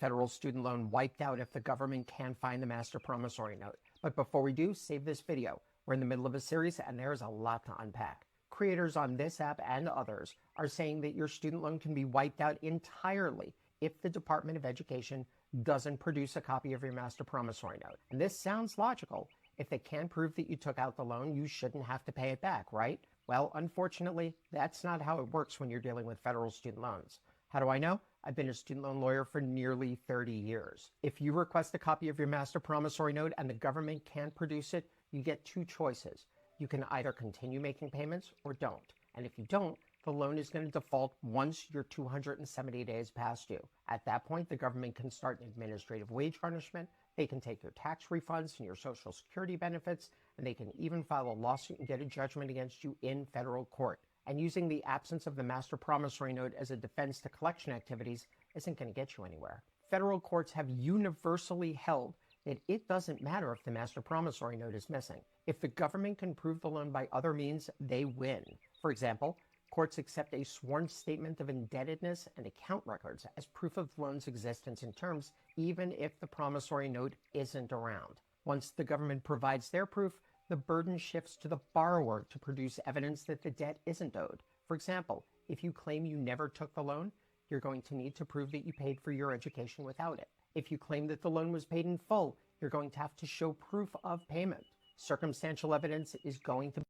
federal student loan wiped out if the government can't find the Master Promissory Note. But before we do, save this video. We're in the middle of a series and there's a lot to unpack. Creators on this app and others are saying that your student loan can be wiped out entirely if the Department of Education doesn't produce a copy of your Master Promissory Note. And this sounds logical. If they can't prove that you took out the loan, you shouldn't have to pay it back, right? Well, unfortunately, that's not how it works when you're dealing with federal student loans. How do I know? I've been a student loan lawyer for nearly 30 years. If you request a copy of your Master Promissory Note and the government can't produce it, you get two choices. You can either continue making payments or don't. And if you don't, the loan is going to default once your 270 days past due. At that point, the government can start an administrative wage garnishment. They can take your tax refunds and your Social Security benefits, and they can even file a lawsuit and get a judgment against you in federal court. And using the absence of the Master Promissory Note as a defense to collection activities isn't going to get you anywhere. Federal courts have universally held that it doesn't matter if the Master Promissory Note is missing. If the government can prove the loan by other means, they win. For example, courts accept a sworn statement of indebtedness and account records as proof of the loan's existence and terms, even if the promissory note isn't around. Once the government provides their proof, the burden shifts to the borrower to produce evidence that the debt isn't owed. For example, if you claim you never took the loan, you're going to need to prove that you paid for your education without it. If you claim that the loan was paid in full, you're going to have to show proof of payment. Circumstantial evidence is going to